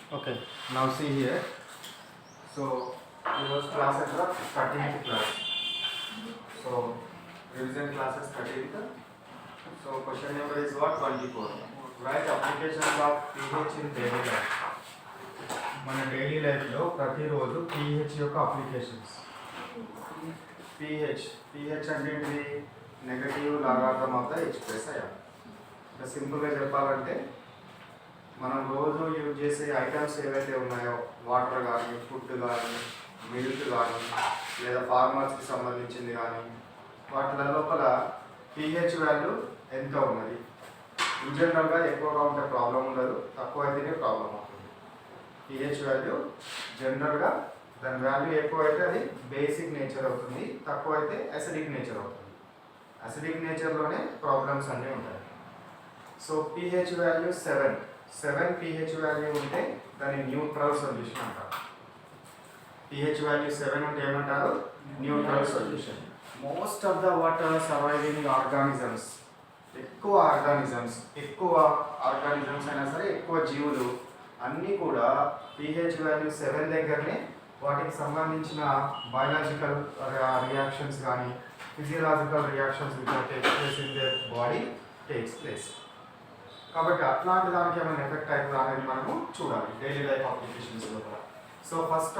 Okay, now see here. So, your class is the 13th class. So, revision class is 13th. So, question number is what? 24. Write applications of pH in daily life. మన daily లైఫ్లో ప్రతిరోజు pH యొక్క applications. pH అంటే ఏంటిది? Negative logarithm of the H plus ion. సింపుల్గా చెప్పాలంటే మనం రోజు యూజ్ చేసే ఐటమ్స్ ఏవైతే ఉన్నాయో, వాటర్ కానీ, ఫుడ్ కానీ, మిల్క్ కానీ, లేదా ఫార్మర్స్కి సంబంధించింది కానీ, వాటి లోపల pH వాల్యూ ఎంత ఉన్నది. ఇన్ జనరల్గా ఎక్కువగా ఉంటే ప్రాబ్లం ఉండదు, తక్కువ అయితేనే ప్రాబ్లం అవుతుంది. pH వాల్యూ జనరల్గా దాని వాల్యూ ఎక్కువ అయితే అది బేసిక్ నేచర్ అవుతుంది, తక్కువ అయితే అసిడిక్ నేచర్ అవుతుంది. అసిడిక్ నేచర్లోనే ప్రాబ్లమ్స్ అన్నీ ఉంటాయి. So pH value 7 pH value ఉంటే దాన్ని న్యూట్రల్ సొల్యూషన్ అంటారు. pH వాల్యూ 7 ఉంటే ఏమంటారు? Neutral solution. Most of the water surviving organisms, ఎక్కువ ఆర్గానిజమ్స్ అయినా సరే, ఎక్కువ జీవులు అన్నీ కూడా pH వాల్యూ 7 దగ్గరనే వాటికి సంబంధించిన బయాలజికల్ రియాక్షన్స్ కానీ, physiological reactions which takes place in their body takes place. కాబట్టి అట్లాంటి దానికి ఏమైనా ఎఫెక్ట్ అవుతుందా అనేది మనము చూడాలి డైలీ లైఫ్ అప్లికేషన్స్ లోపల. So first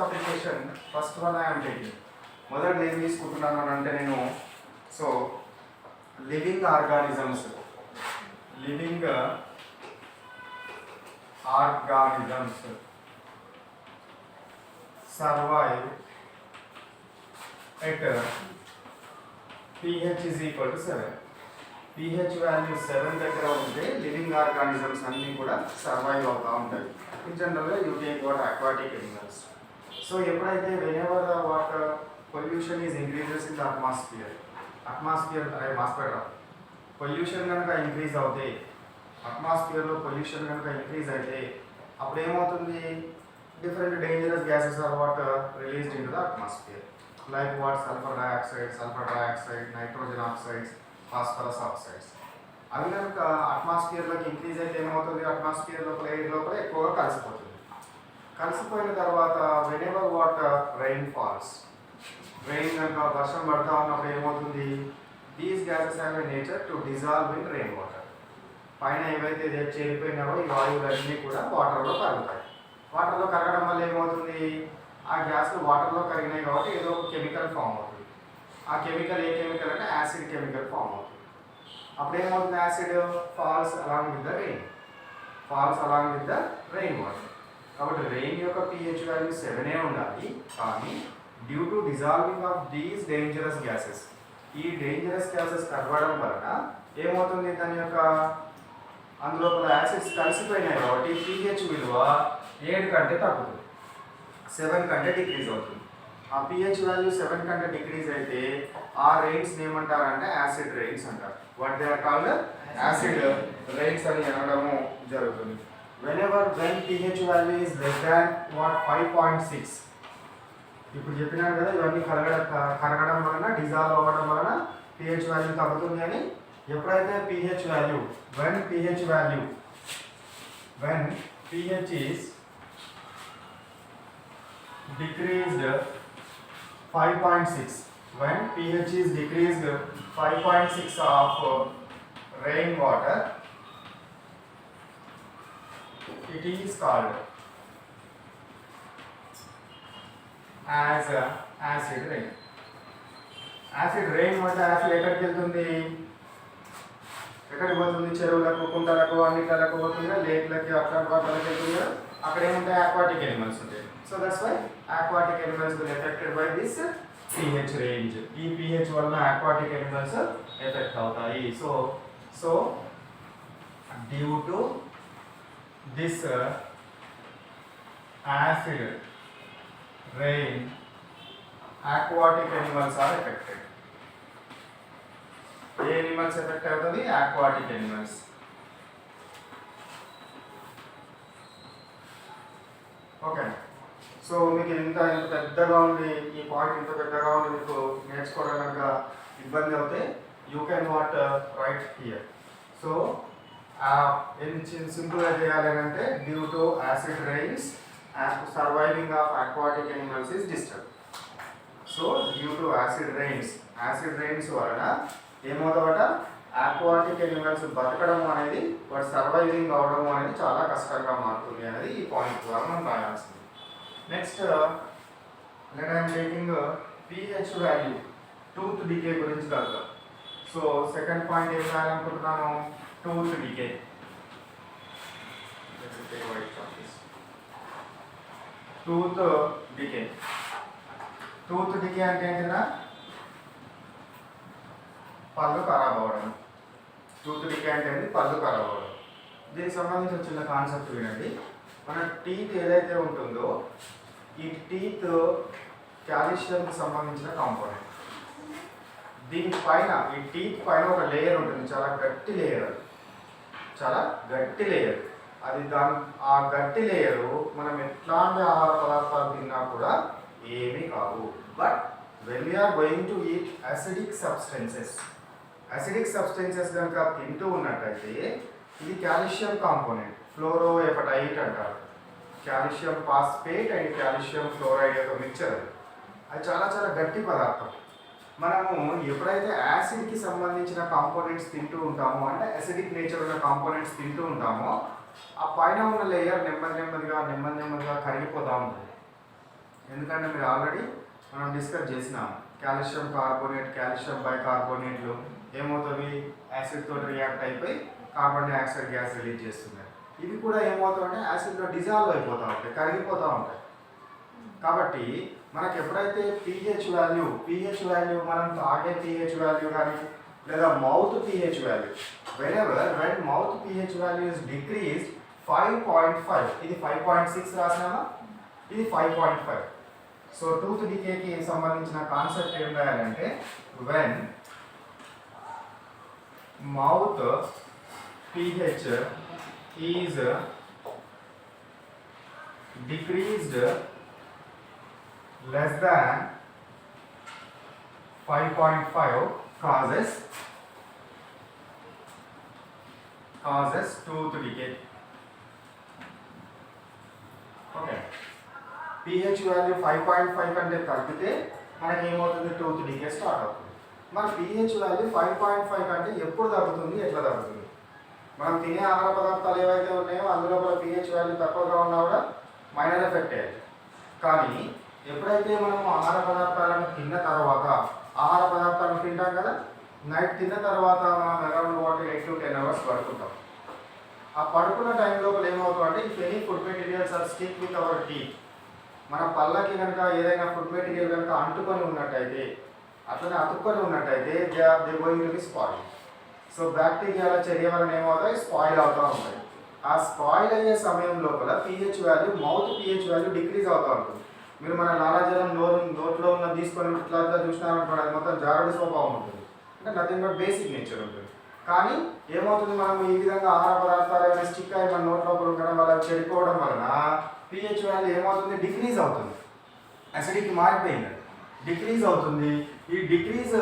one I'm taking. మొదటి ఏం తీసుకుంటున్నాను అని అంటే నేను, so living organisms survive at pH is equal to 7. pH value 7 దగ్గర ఉంటే లివింగ్ ఆర్గానిజమ్స్ అన్నీ కూడా సర్వైవ్ అవుతూ ఉంటాయి. ఇన్ జనరల్గా you take what aquatic animals. So ఎప్పుడైతే whenever the water pollution is increases in the pollution కనుక ఇంక్రీజ్ అవుతే, అట్మాస్ఫియర్లో పొల్యూషన్ కనుక ఇంక్రీజ్ అయితే అప్పుడు ఏమవుతుంది? Different dangerous gases are what released in to the atmosphere, like what sulphur dioxide, nitrogen oxides, phosphorus oxides. అవి కనుక అట్మాస్ఫియర్లోకి ఇంక్రీజ్ అయితే ఏమవుతుంది? అట్మాస్ఫియర్ లోపల ఎయిర్ లోపల ఎక్కువగా కలిసిపోయిన తర్వాత వెనెవర్ వాటర్ రెయిన్ కనుక వర్షం పడతా ఉన్నప్పుడు ఏమవుతుంది? These gases have a nature to dissolve in rain water. పైన ఏవైతే చేరిపోయినావో ఈ వాయువులన్నీ కూడా వాటర్లో కరుగుతాయి. వాటర్లో కరగడం వల్ల ఏమవుతుంది? ఆ గ్యాస్లు వాటర్లో కరిగినాయి కాబట్టి ఏదో ఒక కెమికల్ ఫామ్ అవుతుంది. ఆ కెమికల్ ఏ కెమికల్ అంటే యాసిడ్ కెమికల్ ఫామ్ అవుతుంది. అప్పుడు ఏమవుతుంది? Acid falls along with the rain water. కాబట్టి రెయిన్ యొక్క pH వాల్యూ 7 ఉండాలి. కానీ due to dissolving of these dangerous gases, ఈ డేంజరస్ గ్యాసెస్ కలవడం వలన ఏమవుతుంది? దాని యొక్క అందులో యాసిడ్స్ కలిసిపోయినాయి కాబట్టి pH విలువ 7 కంటే తగ్గుతుంది, 7 కంటే డిక్రీజ్ అవుతుంది. ఆ pH వాల్యూ 7 కంటే డిక్రీజ్ అయితే ఆ రెయిన్స్ ఏమంటారంటే యాసిడ్ రెయిన్స్ అంటారు. What they are called acid rains అని అనడము జరుగుతుంది. when pH value is less than what 5.6. ఇప్పుడు చెప్పినాను కదా, ఇవన్నీ కరగడం వలన, డిజాల్వ్ అవ్వడం వలన pH వాల్యూ తగ్గుతుంది అని. ఎప్పుడైతే pH value when pH is decreased 5.6, when pH is decreased 5.6 of rain water, it is called as acid rain. Acid rain అంటే యాసిడ్ ఎక్కడికి వెళ్తుంది? ఎక్కడికి పోతుంది? చెరువులకు, కుంటలకు, అన్నిట్లకు పోతుంది, లేక్లకి, అట్లాంటి వాటికి వెళ్తుంది. అక్కడ ఏముంటాయి? అక్వాటిక్ ఎనిమల్స్ ఉంటాయి. So that's why aquatic animals will affected by this pH range. ఈ pH వలన అక్వాటిక్ ఎనిమల్స్ ఎఫెక్ట్ అవుతాయి. So due to this acid rain aquatic animals are affected. ఏ ఎనిమల్స్ ఎఫెక్ట్ అవుతుంది? aquatic animals. ఓకే, సో మీకు ఇంత పెద్దగా ఉంది, ఈ పాయింట్ ఇంత పెద్దగా ఉంది, మీకు నేర్చుకోవడం కనుక ఇబ్బంది అవుతే you can what write here. So సింపుల్గా చేయాలి అంటే due to acid rains surviving of aquatic animals is disturb. So due to acid rains వలన ఏమవుతామట అక్వాటిక్ ఎనిమల్స్ బతకడం అనేది వాటి సర్వైవింగ్ అవడం అనేది చాలా కష్టంగా మారుతుంది అనేది ఈ పాయింట్ ద్వారా మనం రాయాల్సింది. Next let I'm taking pH value tooth decay గురించి కలుద్దాం. సో సెకండ్ పాయింట్ ఏం రాయాలనుకుంటున్నాను, టూత్ డికే. టూత్ డికే అంటే ఏంటిదా, పళ్ళు ఖరాబ్ అవ్వడం. టూత్ డికే అంటే పళ్ళు ఖరాబ్ అవ్వడం. దీనికి సంబంధించిన చిన్న కాన్సెప్ట్ వినండి. మన టీత్ ఏదైతే ఉంటుందో ఈ టీత్ కాల్షియంకి సంబంధించిన కాంపోనెంట్. దీనిపైన ఈ టీత్ పైన ఒక లేయర్ ఉంటుంది, చాలా గట్టి లేయర్. అది ఆ గట్టి లేయరు మనం ఎట్లాంటి ఆహార పదార్థాలు తిన్నా కూడా ఏమీ కావు. But when we are going to eat acidic substances కనుక తింటూ ఉన్నట్టయితే ఇది కాల్షియం కాంపోనెంట్, ఫ్లోరోఎపటైట్ అంటారు. Calcium phosphate and calcium fluoride యొక్క మిక్చర్. అది చాలా చాలా గట్టి పదార్థం. మనము ఎప్పుడైతే యాసిడ్కి సంబంధించిన కాంపోనెంట్స్ తింటూ ఉంటామో, అంటే అసిడిక్ నేచర్ ఉన్న కాంపోనెంట్స్ తింటూ ఉంటామో, ఆ పైన ఉన్న లేయర్ నెమ్మదిగా కరిగిపోతూ ఉంటుంది. ఎందుకంటే మీరు ఆల్రెడీ మనం డిస్కస్ చేసినాం, కాల్షియం కార్బోనేట్, కాల్షియం బైకార్బోనేట్లు ఏమవుతుంది, యాసిడ్ తోటి రియాక్ట్ అయిపోయి కార్బన్ డైఆక్సైడ్ గ్యాస్ రిలీజ్ చేస్తున్నాయి. ఇవి కూడా ఏమవుతాయంటే యాసిడ్లో డిజాల్వ్ అయిపోతూ ఉంటాయి, కరిగిపోతూ ఉంటాయి. కాబట్టి మనకు ఎప్పుడైతే pH వాల్యూ మనం తాగే pH వాల్యూ కానీ లేదా mouth pH value, when mouth pH value is decreased 5.5, ఇది 5.6 రాసినామా, ఇది 5.5. సో టూత్ డికేకి సంబంధించిన కాన్సెప్ట్ ఏం రాయాలంటే when mouth pH is decreased less than 5.5 causes tooth decay. Okay, pH value 5.5 కంటే తగ్గితే మనకి ఏమవుతుంది, టూత్ డికే స్టార్ట్ అవుతుంది. మన pH వాల్యూ 5.5 కంటే ఎప్పుడు తగ్గుతుంది, ఎట్లా తగ్గుతుంది? మనం తినే ఆహార పదార్థాలు ఏవైతే ఉన్నాయో అందులో pH వాల్యూ తక్కువగా ఉన్నా కూడా మైనర్ ఎఫెక్ట్ అయ్యేది. కానీ ఎప్పుడైతే మనం ఆహార పదార్థాలను తింటాం కదా, నైట్ తిన్న తర్వాత మనం అరౌండ్ 8 to 10 hours పడుకుంటాం. ఆ పడుకున్న టైం లోపల ఏమవుతుందంటే if any food materials are stick with our teeth, మన పళ్ళకి కనుక ఏదైనా ఫుడ్ మెటీరియల్ కనుక అతుక్కొని ఉన్నట్టయితే they going to be spoil. So బ్యాక్టీరియాల చర్య వలన ఏమవుతాయి, స్పాయిల్ అవుతూ ఉంటాయి. ఆ స్పాయిల్ అయ్యే సమయం లోపల pH value, mouth pH value decrease అవుతూ ఉంటుంది. మీరు మన లాలాజలం నోట్లో ఉన్న తీసుకొని ఇట్లా చూసినారనుకోండి, అది మొత్తం జారుడు స్వభావం ఉంటుంది, అంటే నథింగ్ బట్ బేసిక్ నేచర్ ఉంటుంది. కానీ ఏమవుతుంది, మనం ఈ విధంగా ఆహార పదార్థాలు ఏమైనా స్టిక్ అయ్యి మన నోట్లో ఉండడం వల్ల చెడిపోవడం వలన pH వాల్యూ ఏమవుతుంది, డిక్రీజ్ అవుతుంది. అసిడిటీ మారిపోయింది, డిక్రీజ్ అవుతుంది. ఈ డిక్రీజ్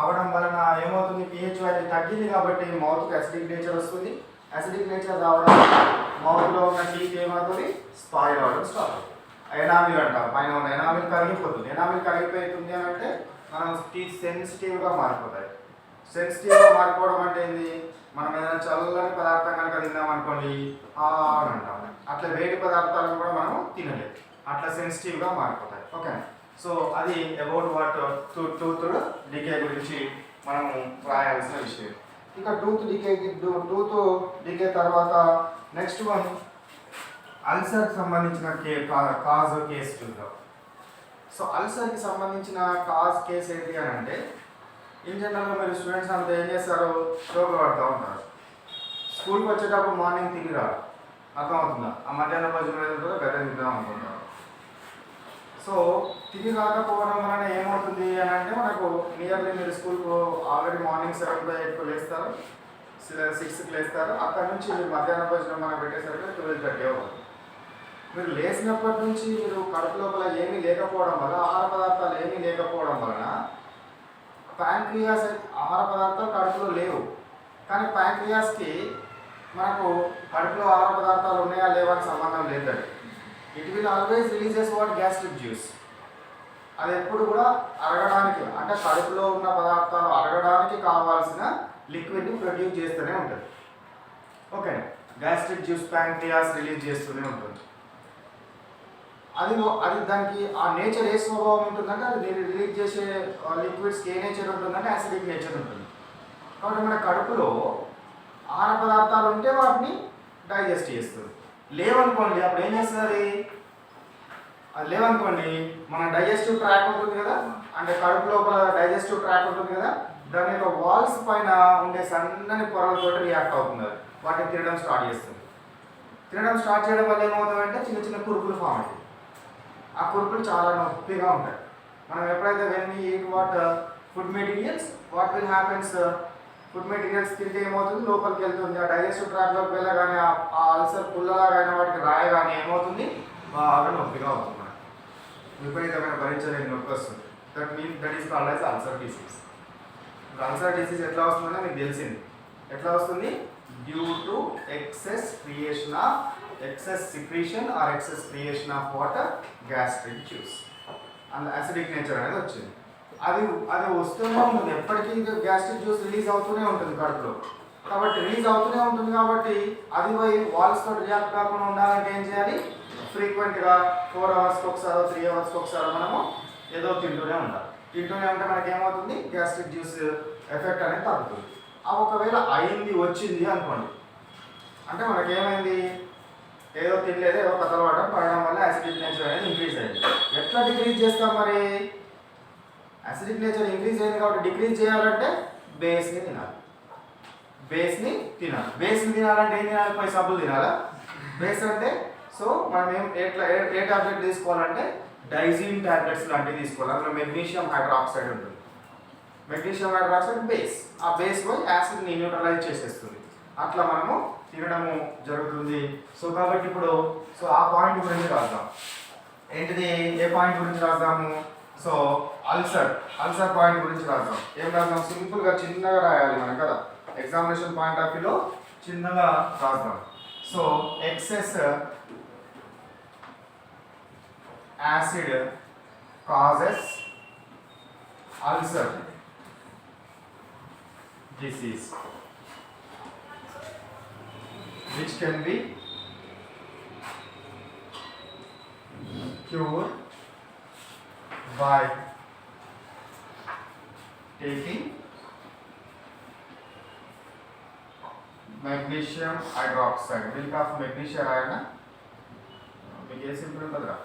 అవడం వలన ఏమవుతుంది, pH వాల్యూ తగ్గింది కాబట్టి మౌత్కి అసిడిక్ నేచర్ వస్తుంది. అసిడిక్ నేచర్ రావడం మౌత్లో ఉన్న టీత్ ఏమవుతుంది, స్పాయిల్ అవ్వడం స్టార్ట్ అవుతుంది. ఎనామిల్ అంటాం, పైన ఉన్న ఎనామిల్ కరిగిపోతుంది. ఎనామిల్ కరిగిపోతుంది అని అంటే మనం టీత్ సెన్సిటివ్గా మారిపోతాయి. సెన్సిటివ్గా మారిపోవడం అంటే ఏంది, మనం ఏదైనా చల్లని పదార్థం కనుక తిన్నామనుకోండి అని అంటాం. అట్లా వేడి పదార్థాలను కూడా మనం తినలేదు, అట్లా సెన్సిటివ్గా మారిపోతాయి. ఓకే, సో అది అబౌట్ వాట్ టూత్ డికే గురించి మనము రాయాల్సిన విషయం. ఇక టూత్ డికే తర్వాత నెక్స్ట్ వన్ అల్సర్కి సంబంధించిన కేసు చూద్దాం. సో అల్సర్కి సంబంధించిన కేసు ఏంటి అని అంటే, ఇన్ జనరల్గా మీరు స్టూడెంట్స్ అంతా ఏం చేస్తారు, స్ట్రోక్లు పడుతూ ఉంటారు. స్కూల్కి వచ్చేటప్పుడు మార్నింగ్ తిని రారు, అర్థమవుతుందా? ఆ మధ్యాహ్నం భోజనం ఏదో గడ్డ తిందాం అనుకుంటారు. సో తిని రాకపోవడం వలన ఏమవుతుంది అని అంటే, మనకు నియర్లీ మీరు స్కూల్కు ఆల్రెడీ మార్నింగ్ 7 by 8 లేస్తారు, 6కి లేస్తారు. అక్కడ నుంచి మీరు మధ్యాహ్నం భోజనం మనం పెట్టేసరికి 12:30 అవుతుంది. మీరు లేచినప్పటి నుంచి మీరు కడుపు లోపల ఏమీ లేకపోవడం వల్ల, ఆహార పదార్థాలు ఏమీ లేకపోవడం వలన ప్యాంక్రియాస్, ఆహార పదార్థాలు కడుపులో లేవు, కానీ ప్యాంక్రియాస్కి మనకు కడుపులో ఆహార పదార్థాలు ఉన్నాయా లేవా అని సంబంధం లేదండి. It will always releases what gastric juice. అది ఎప్పుడు కూడా అరగడానికి, అంటే కడుపులో ఉన్న పదార్థాలు అరగడానికి కావాల్సిన లిక్విడ్ని ప్రొడ్యూస్ చేస్తూనే ఉంటుంది. Okay, gastric juice pancreas release చేస్తూనే ఉంటుంది. అది దానికి ఆ నేచర్ ఏ స్వభావం ఉంటుందంటే అది రిలీజ్ చేసే లిక్విడ్స్కి ఏ నేచర్ ఉంటుందంటే యాసిడిక్ నేచర్ ఉంటుంది. కాబట్టి మన కడుపులో ఆహార పదార్థాలు ఉంటే వాటిని డైజెస్ట్ చేస్తుంది. లేవనుకోండి అప్పుడు ఏం చేస్తుంది? అది లేవనుకోండి మన డైజెస్టివ్ ట్రాక్ ఉంటుంది కదా, అంటే కడుపు లోపల డైజెస్టివ్ ట్రాక్ ఉంటుంది కదా, దాని యొక్క వాల్స్ పైన ఉండే సన్నని పొరలతో రియాక్ట్ అవుతుంది. అది వాటిని తినడం స్టార్ట్ చేస్తుంది. తినడం స్టార్ట్ చేయడం వల్ల ఏమవుతుందంటే చిన్న చిన్న కురుకులు ఫామ్ అవుతాయి. ఆ కురుకులు చాలా నొప్పిగా ఉంటాయి. మనం ఎప్పుడైతే when we eat what food materials, what will happens, food materials తింటే ఏమవుతుంది, లోపలికి వెళ్తుంది. ఆ డైజెస్టివ్ ట్రాక్లోకి వెళ్ళగానే ఆ అల్సర్ పుల్లలాగా వాటికి రాయగానే ఏమవుతుంది, బాగా నొప్పిగా అవుతుంది. విపరీతమైన భరించలేని నొప్పి వస్తుంది. That is called as ulcer disease. Ulcer disease ఎట్లా వస్తుందని మీకు తెలిసింది. ఎట్లా వస్తుంది? Due to excess secretion or excess creation of water gastric juice and acidic nature అనేది వచ్చింది. అది వస్తూనే ఉంటుంది. ఎప్పటికీ గ్యాస్ట్రిక్ జ్యూస్ రిలీజ్ అవుతూనే ఉంటుంది కడుపులో. కాబట్టి రిలీజ్ అవుతూనే ఉంటుంది కాబట్టి అది పోయి వాల్స్ తోటి రియాక్ట్ కాకుండా ఉండాలంటే ఏం చేయాలి? ఫ్రీక్వెంట్గా 4 అవర్స్కి ఒకసారి 3 అవర్స్కి ఒకసారి మనము ఏదో తింటూనే ఉండాలి. తింటూనే ఉంటే మనకి ఏమవుతుంది, గ్యాస్ట్రిక్ జ్యూస్ ఎఫెక్ట్ అనేది తగ్గుతుంది. ఒకవేళ వచ్చింది అనుకోండి, అంటే మనకేమైంది, ఏదో తినలేదు, ఏదో కథలు పడడం వల్ల యాసిడిక్ నేచర్ అనేది ఇంక్రీజ్ అయింది. ఎట్లా డిక్రీజ్ చేస్తాం మరి? యాసిడిక్ నేచర్ ఇంక్రీజ్ అయింది కాబట్టి డిక్రీజ్ చేయాలంటే బేస్ని తినాలి. బేస్ని తినాలంటే ఏం తినాలి? పోయి సబ్బులు తినాలా? బేస్ అంటే సో మనం ఏ టాబ్లెట్ తీసుకోవాలంటే డైజిన్ టాబ్లెట్స్ లాంటివి తీసుకోవాలి. అందులో మెగ్నీషియం హైడ్రాక్సైడ్ ఉంటుంది. Magnesium hydroxide base. ఆ బేస్ పోయి యాసిడ్ని న్యూట్రలైజ్ చేసేస్తుంది. అట్లా మనము తినడము జరుగుతుంది. సో కాబట్టి ఇప్పుడు ఆ పాయింట్ గురించి రాద్దాం. ఏంటిది? ఏ పాయింట్ గురించి రాద్దాము? సో అల్సర్ పాయింట్ గురించి రాద్దాం. ఏం రాద్దాం? సింపుల్గా చిన్నగా రాయాలి మనం కదా, ఎగ్జామినేషన్ పాయింట్ ఆఫ్ వ్యూలో చిన్నగా రాద్దాం. So excess acid causes ulcer disease which can be cured by taking magnesium hydroxide, milk of magnesium iron. మీకు ఏ సింపుల్ ఉంటుందా?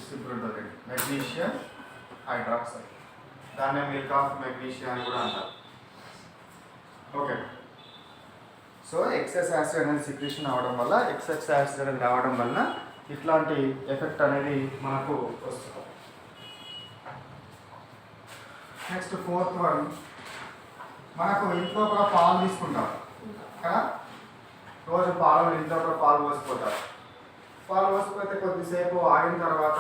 సింపుల్ ఉంటుంది, మెగ్నీషియం హైడ్రాక్సైడ్. దాన్నే మిల్క్ ఆఫ్ మెగ్నీషియం అని కూడా అంటారు. ఓకే, సో ఎక్సెస్ యాసిడ్ అనేది సిక్రీషన్ అవ్వడం వల్ల, ఎక్సెస్ యాసిడ్ అనేది రావడం వల్ల ఇట్లాంటి ఎఫెక్ట్ అనేది మనకు వస్తుంది. నెక్స్ట్ 4th వన్, మనకు ఇంట్లో కూడా పాలు తీసుకుంటాం కదా, రోజు ఇంట్లో కూడా పాలు పోసిపోతారు. పాలు పోసిపోతే కొద్దిసేపు ఆగిన తర్వాత,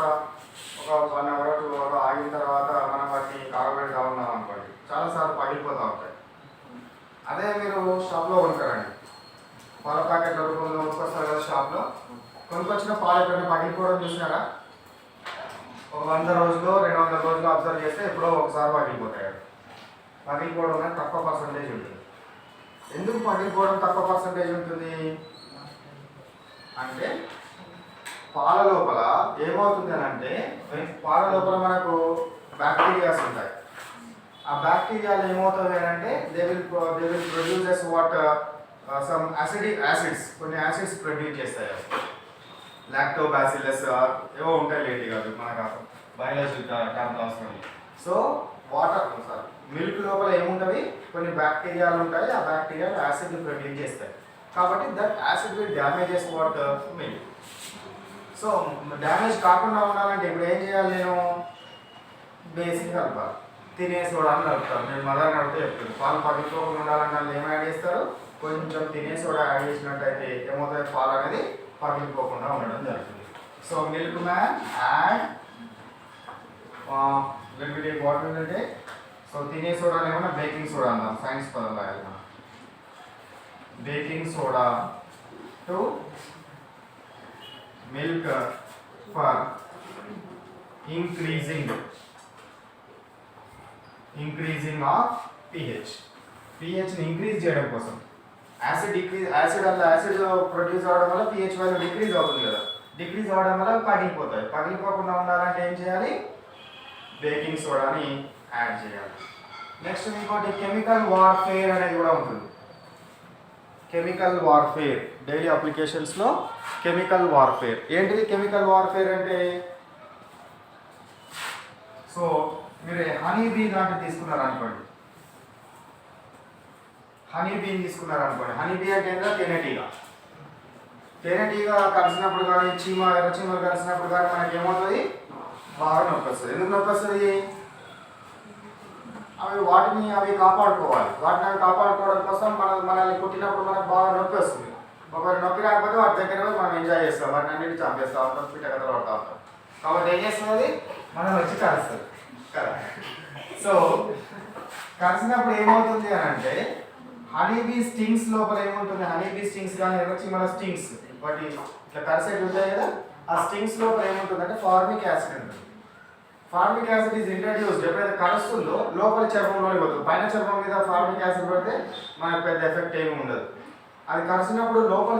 ఒక 1 hour 2 hour ఆగిన తర్వాత మనం వాటిని కాగబెడతా ఉన్నాం అనుకోండి, చాలాసార్లు పగిలిపోతూ ఉంటాయి. అదే మీరు షాప్లో కొనుక్కోరండి, పాల ప్యాకెట్ల రూపంలో కొనుక్కొస్తారు కదా షాప్లో. కొనుక్కొచ్చిన పాలు ఎక్కడైనా పగిలిపోవడం చూసినారా? ఒక 100 రోజులు 200 రోజులు అబ్జర్వ్ చేస్తే ఎప్పుడో ఒకసారి పగిలిపోతాయి. పగిలిపోవడం అనేది తక్కువ పర్సంటేజ్ ఉంటుంది. ఎందుకు పగిలిపోవడం తక్కువ పర్సంటేజ్ ఉంటుంది అంటే, పాల లోపల ఏమవుతుంది అని అంటే, పాల లోపల మనకు బ్యాక్టీరియాస్ ఉంటాయి. ఆ బ్యాక్టీరియాలు ఏమవుతుంది అని అంటే, they will produces what some acids, కొన్ని యాసిడ్స్ ప్రొడ్యూస్ చేస్తాయి. లాక్టోబాసిల్లస్ ఏవో ఉంటాయి లేటి కాదు మనకు బయాలజీ టర్మ్ అవసరం. సో మిల్క్ లోపల ఏముంటుంది, కొన్ని బ్యాక్టీరియాలు ఉంటాయి. ఆ బ్యాక్టీరియాలు యాసిడ్ని ప్రొడ్యూస్ చేస్తాయి. కాబట్టి that acid will damages what milk. So damage కాకుండా ఉండాలంటే ఇప్పుడు ఏం చేయాలి? నేను బేసిక్ కలపాలి. తినే సోడాని కలుపుతారు. నేను మదర్ని అడిగితే చెప్తాను, పాలు పగిలిపోకుండా ఉండాలంటే వాళ్ళు ఏం యాడ్ చేస్తారు? కొంచెం తినే సోడా యాడ్ చేసినట్టయితే ఏమవుతుంది, పాలు అనేది పగిలిపోకుండా ఉండడం జరుగుతుంది. So milk man add water అంటే, సో తినే సోడాని ఏమన్నా బేకింగ్ సోడా అందాం, సైన్స్ పదం రాయాలి. Baking soda to milk for increasing of pH. pHని ఇంక్రీజ్ చేయడం కోసం యాసిడ్ ప్రొడ్యూస్ అవ్వడం వల్ల pH వాల్యూ డిక్రీజ్ అవుతుంది కదా. డిక్రీజ్ అవ్వడం వల్ల పగిలిపోతాయి. పగిలిపోకుండా ఉండాలంటే ఏం చేయాలి? బేకింగ్ సోడాని యాడ్ చేయాలి. నెక్స్ట్ ఇంకోటి కెమికల్ వార్ఫేర్ అనేది కూడా ఉంటుంది. కెమికల్ వార్ఫేర్ డైలీ అప్లికేషన్స్లో కెమికల్ వార్ఫేర్. ఏంటిది కెమికల్ వార్ఫేర్ అంటే? సో మీరు హనీ బీ లాంటివి తీసుకున్నారనుకోండి. హనీ బీని తీసుకున్నారనుకోండి. హనీ బీ అంటే ఏంటో తేనెటీగ. తేనెటీగ కలిసినప్పుడు కానీ ఎర్ర చీమలు కలిసినప్పుడు కానీ మనకి ఏమవుతుంది? బాగా నొప్పి వస్తుంది. ఎందుకు నొప్పి వస్తుంది? అవి కాపాడుకోవాలి. వాటిని కాపాడుకోవడం కోసం మనల్ని కుట్టినప్పుడు మనకు బాగా నొప్పి వస్తుంది. ఒకవేళ నొప్పి రాకపోతే వాటి దగ్గర పోయి మనం ఎంజాయ్ చేస్తాం. వాటిని అన్నింటి చంపేస్తూ ఉంటాం, పిట్టకథలు పడుతూ ఉంటాం. కాబట్టి ఏం చేస్తుంది? మనం వచ్చి కలుస్తుంది కదా. సో కలిసినప్పుడు ఏమవుతుంది అని అంటే హనీబీ స్టింగ్స్ లోపల ఏముంటుంది? హనీబీ స్టింగ్స్ కానీ ఎర్రచీమల స్టింగ్స్ వాటి ఇట్లా కరిసేటి ఉంటాయి కదా. ఆ స్టింగ్స్ లోపల ఏముంటుంది అంటే ఫార్మిక్ యాసిడ్ ఉంటుంది. Formic acid is introduced. ఎప్పుడైతే కలుస్తుందో లోపల చర్మంలోనే పోతుంది. పైన చర్మం మీద ఫార్మిక్ యాసిడ్ పడితే మనకు పెద్ద ఎఫెక్ట్ ఏమి ఉండదు. అది కలిసినప్పుడు లోపల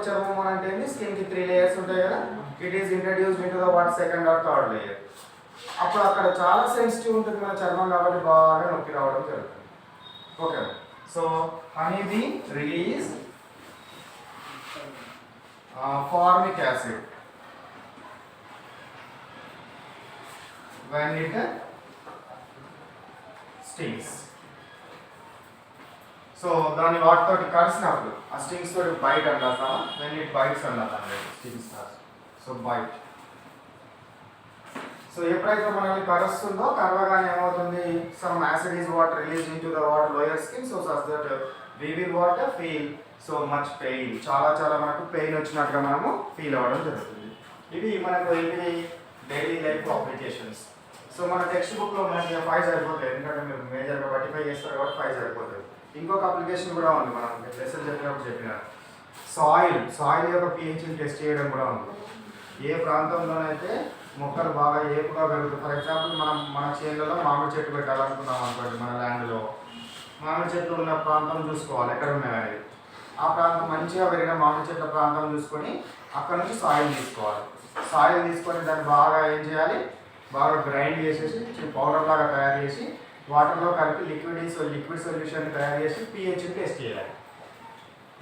చర్మం అని అంటే స్కిన్కి 3 లేయర్స్ ఉంటాయి కదా. It is introduced into the watt second or third layer. అప్పుడు అక్కడ చాలా సెన్సిటివ్ ఉంటుంది మన చర్మం కాబట్టి బాగా నొప్పి రావడం జరుగుతుంది. Okay. So honeybee release formic acid when it stings. So దాన్ని వాటితో కలిసినప్పుడు ఆ స్టింగ్స్ తోటి బైట్ అంటారా? when it bites అంటారు స్టింగ్స్. So bite. సో ఎప్పుడైతే మనల్ని కరుస్తుందో కరవగానే ఏమవుతుంది? Some acid is what release in to the what lower skin. So such that we will what feel so much pain. చాలా మనకు పెయిన్ వచ్చినట్టుగా మనము ఫీల్ అవ్వడం జరుగుతుంది. ఇవి మనకు ఏంటి? Daily life applications. సో మన టెక్స్ట్ బుక్లో మనకి 5 సరిపోతాయి. ఎందుకంటే మీరు మేజర్గా 35 చేస్తారు కాబట్టి 5 సరిపోతుంది. ఇంకొక అప్లికేషన్ కూడా ఉంది. మనం లెసన్ చెప్పిన సాయిల్ యొక్క pHని టెస్ట్ చేయడం కూడా ఉంది. ఏ ప్రాంతంలోనైతే మొక్కలు బాగా ఏపుగా పెరుగుతాయి. ఫర్ ఎగ్జాంపుల్ మన చేనులలో మామిడి చెట్టు పెట్టాలనుకున్నాం అనుకోండి. మన ల్యాండ్లో మామిడి చెట్లు ఉన్న ప్రాంతం చూసుకోవాలి ఎక్కడ ఉన్నాయి. ఆ ప్రాంతం మంచిగా పెరిగిన మామిడి చెట్ల ప్రాంతం చూసుకొని అక్కడ నుంచి సాయిల్ తీసుకోవాలి. సాయిల్ తీసుకొని దాన్ని బాగా ఏం చేయాలి? బాగా గ్రైండ్ చేసేసి పౌడర్ లాగా తయారు చేసి వాటర్లో కలిపి లిక్విడ్ సొల్యూషన్ తయారు చేసి pHని టెస్ట్ చేయాలి.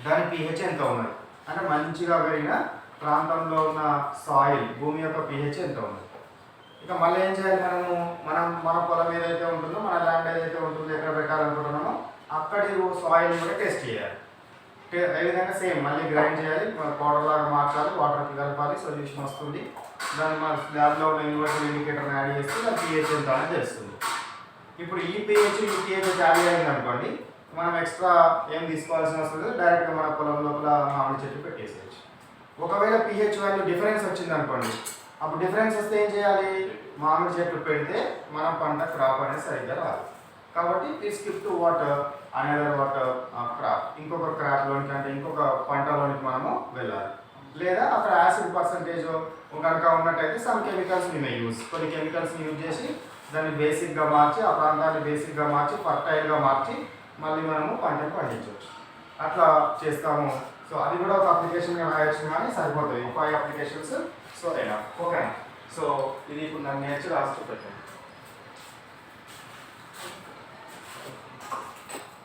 దాని pH ఎంత ఉన్నది అంటే మంచిగా పెరిగిన ప్రాంతంలో ఉన్న సాయిల్ భూమి యొక్క pH ఎంత ఉన్నది. ఇక మళ్ళీ ఏం చేయాలి? మన పొలం ఏదైతే ఉంటుందో, మన ల్యాండ్ ఏదైతే ఉంటుందో, ఎక్కడ పెట్టాలనుకుంటున్నామో అక్కడి సాయిల్ కూడా టెస్ట్ చేయాలి. ఏ విధంగా సేమ్ మళ్ళీ గ్రైండ్ చేయాలి, పౌడర్ లాగా మార్చాలి, వాటర్కి కలపాలి, సొల్యూషన్ వస్తుంది. దాన్ని మన ల్యాబ్లో ఉన్న యూనివర్సల్ ఇండికేటర్ని యాడ్ చేస్తే దాని pH ఎంత అనేది తెలుస్తుంది. ఇప్పుడు ఈ pH యాడ్ అయింది అనుకోండి, మనం ఎక్స్ట్రా ఏం తీసుకోవాల్సిన అవసరం లేదు. డైరెక్ట్గా మన పొలం లోపల మామిడి చెట్టు పెట్టేసేయచ్చు. ఒకవేళ pH వాల్యూ డిఫరెన్స్ వచ్చింది అనుకోండి, అప్పుడు డిఫరెన్స్ వస్తే ఏం చేయాలి? మామిడి చెట్లు పెడితే మనం పంట క్రాప్ అనేది సరిగ్గా రాదు. కాబట్టి ఈ skip to water another water crop, ఇంకొక క్రాప్లోనికి అంటే ఇంకొక పంటలోనికి మనము వెళ్ళాలి. లేదా అక్కడ యాసిడ్ పర్సంటేజ్ కనుక ఉన్నట్టయితే సమ్ కెమికల్స్ మే యూజ్. కొన్ని కెమికల్స్ని యూజ్ చేసి దాన్ని బేసిక్గా మార్చి, ఆ ప్రాంతాన్ని బేసిక్గా మార్చి, ఫర్టైల్గా మార్చి మళ్ళీ మనము పంటను పండించవచ్చు. అట్లా చేస్తాము. సో అది కూడా ఒక అప్లికేషన్గా రాయొచ్చు, కానీ సరిపోతుంది. 5 అప్లికేషన్స్. సో అయినా ఓకేనా? సో ఇది ఇప్పుడు నన్ను నేర్చి రాసి పెట్టండి.